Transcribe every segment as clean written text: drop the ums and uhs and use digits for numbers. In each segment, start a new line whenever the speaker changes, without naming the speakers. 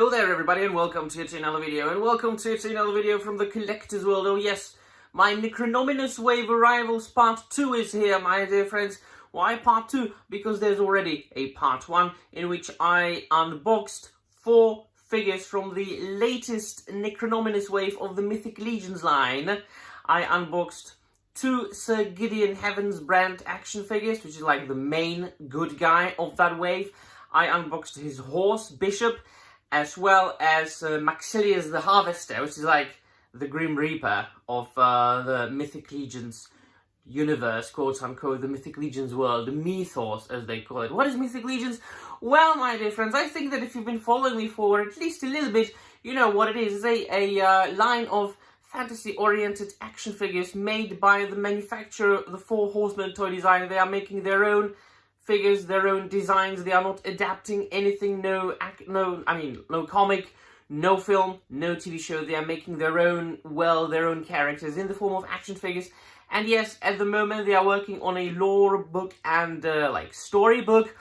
Hello there everybody and welcome to another video from the collector's world. Oh yes, my Necronominus wave arrivals part 2 is here, my dear friends. Why part 2? Because there's already a part 1 in which I unboxed 4 figures from the latest Necronominus wave of the Mythic Legions line. I unboxed 2 Sir Gideon Heaven's brand action figures, which is like the main good guy of that wave. I unboxed his horse, Bishop, as well as Maxilius the Harvester, which is like the Grim Reaper of the Mythic Legions universe, quote-unquote, the Mythic Legions world, the mythos, as they call it. What is Mythic Legions? Well, my dear friends, I think that if you've been following me for at least a little bit, you know what it is. It's a line of fantasy-oriented action figures made by the manufacturer, the Four Horsemen Toy Design. They are making their own figures, their own designs. They are not adapting anything, no comic, no film, no TV show. They are making their own characters in the form of action figures. And yes, at the moment they are working on a lore book and storybook.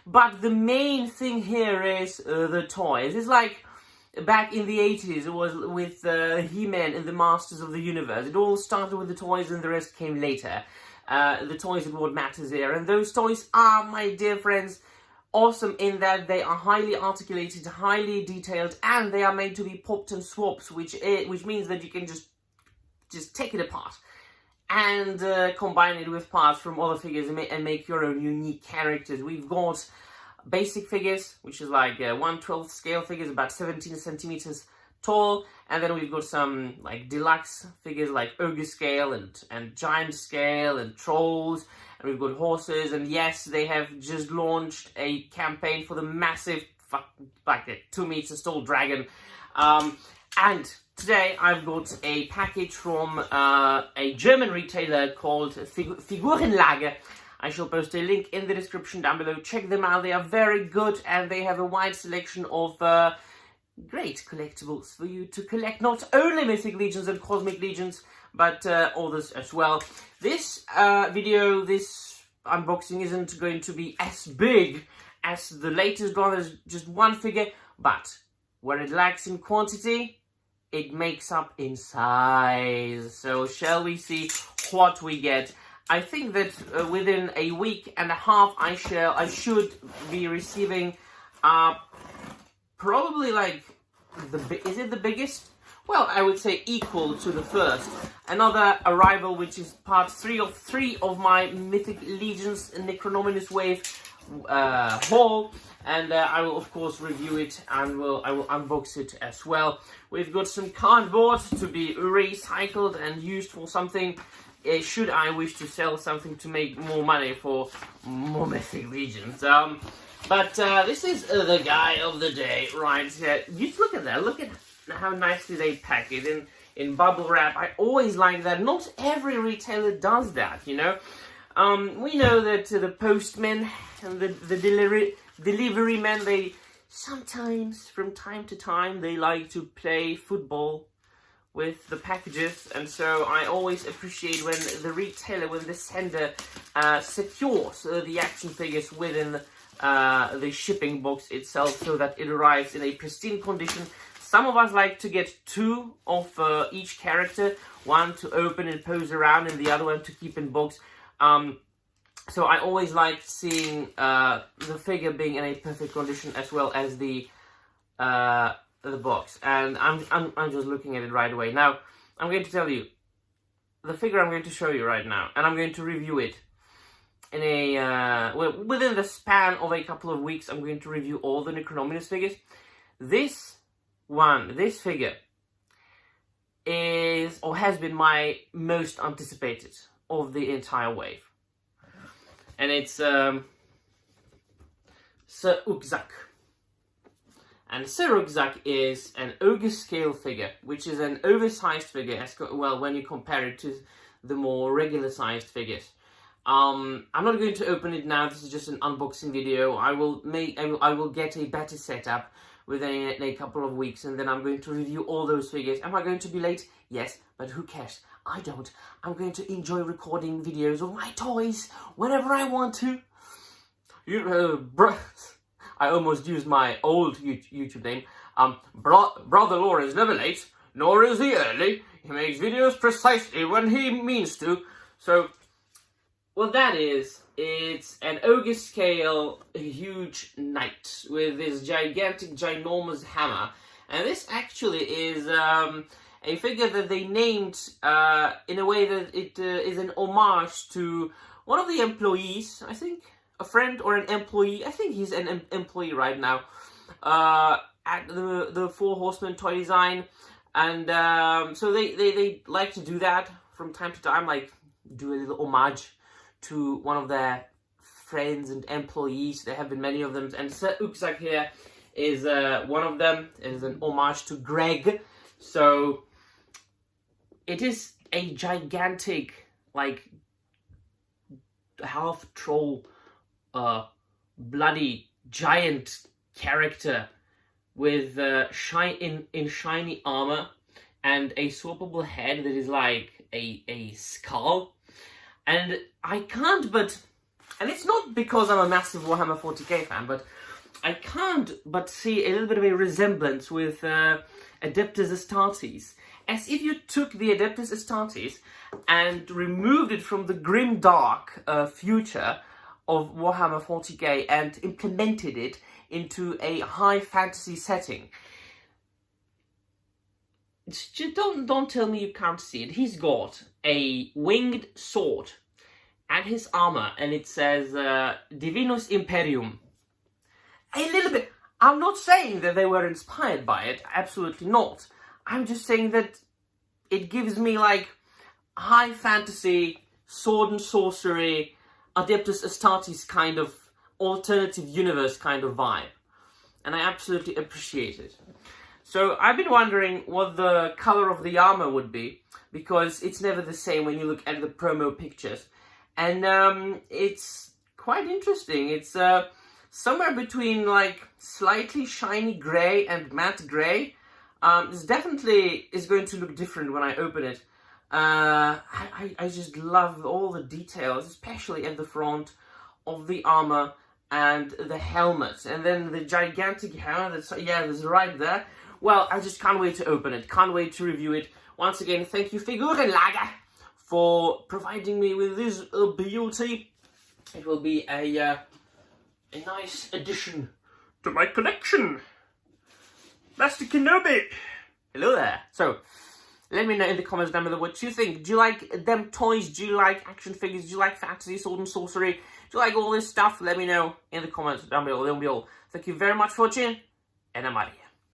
But the main thing here is the toys. It's like back in the 80s, it was with He-Man and the Masters of the Universe. It all started with the toys and the rest came later. The toys are what matters here, and those toys are, my dear friends, awesome in that they are highly articulated, highly detailed, and they are made to be popped and swapped, which means that you can just take it apart and combine it with parts from other figures and make your own unique characters. We've got basic figures, which is like 1/12 scale figures, about 17 centimeters tall, and then we've got some like deluxe figures like ogre scale and giant scale and trolls, and we've got horses. And yes, they have just launched a campaign for the massive like a 2 meters tall dragon. And today I've got a package from a German retailer called Figurenlager. I shall post a link in the description down below. Check them out, they are very good, and they have a wide selection of great collectibles for you to collect, not only Mythic Legions and Cosmic Legions, but others as well. This video, this unboxing isn't going to be as big as the latest one. There's just one figure, but where it lacks in quantity, it makes up in size. So shall we see what we get? I think that within a week and a half, I should be receiving probably like is it the biggest? Well, I would say equal to the first. Another arrival, which is part 3 of 3 of my Mythic Legions Necronominus wave haul, and I will of course review it and I will unbox it as well. We've got some cardboard to be recycled and used for something. Should I wish to sell something to make more money for more Mythic Legions. But this is the guy of the day right here. Just look at that. Look at how nicely they pack it in bubble wrap. I always like that. Not every retailer does that, you know. We know that the postmen and the delivery men, they sometimes, from time to time, they like to play football with the packages, and so I always appreciate when the retailer, when the sender secures the action figures within the shipping box itself, so that it arrives in a pristine condition. Some of us like to get 2 of each character, one to open and pose around and the other one to keep in box. So I always like seeing the figure being in a perfect condition, as well as the box. And I'm just looking at it right away. Now I'm going to tell you the figure I'm going to show you right now, and I'm going to review it in a within the span of a couple of weeks. I'm going to review all the Necronominus figures. This figure is, or has been, my most anticipated of the entire wave, and it's Sir Ukzak. And Sir Ukzak is an ogre scale figure, which is an oversized figure when you compare it to the more regular sized figures. I'm not going to open it now. This is just an unboxing video. I will get a better setup within a couple of weeks, and then I'm going to review all those figures. Am I going to be late? Yes, but who cares? I don't. I'm going to enjoy recording videos of my toys whenever I want to. I almost used my old YouTube name. Brother Law is never late, nor is he early. He makes videos precisely when he means to. So, what that is, it's an ogre scale huge knight with this gigantic, ginormous hammer. And this actually is a figure that they named in a way that it is an homage to one of the employees, I think, a friend or an employee. I think he's an employee right now at the Four Horsemen toy design. And so they like to do that from time to time, like do a little homage to one of their friends and employees. There have been many of them, and Sir Ukzak here is one of them. It is an homage to Greg. So it is a gigantic, like, half troll, bloody giant character with shiny armor and a swappable head that is like a skull. And I can't but, and it's not because I'm a massive Warhammer 40k fan, but I can't but see a little bit of a resemblance with Adeptus Astartes. As if you took the Adeptus Astartes and removed it from the grim dark future of Warhammer 40k and implemented it into a high fantasy setting. Just don't tell me you can't see it. He's got a winged sword and his armor, and it says Divinus Imperium. A little bit. I'm not saying that they were inspired by it. Absolutely not. I'm just saying that it gives me like high fantasy, sword and sorcery, Adeptus Astartes kind of alternative universe kind of vibe. And I absolutely appreciate it. So I've been wondering what the color of the armor would be, because it's never the same when you look at the promo pictures. And it's quite interesting. It's somewhere between like slightly shiny grey and matte grey. This definitely is going to look different when I open it. I just love all the details, especially at the front of the armor and the helmet. And then the gigantic hammer that's right there. Well, I just can't wait to open it. Can't wait to review it. Once again, thank you, Figurenlager, for providing me with this beauty. It will be a nice addition to my collection. Master Kenobi! Hello there. So, let me know in the comments down below what you think. Do you like them toys? Do you like action figures? Do you like fantasy, sword and sorcery? Do you like all this stuff? Let me know in the comments down below. That'll be all. Thank you very much for watching, and I'm out of here.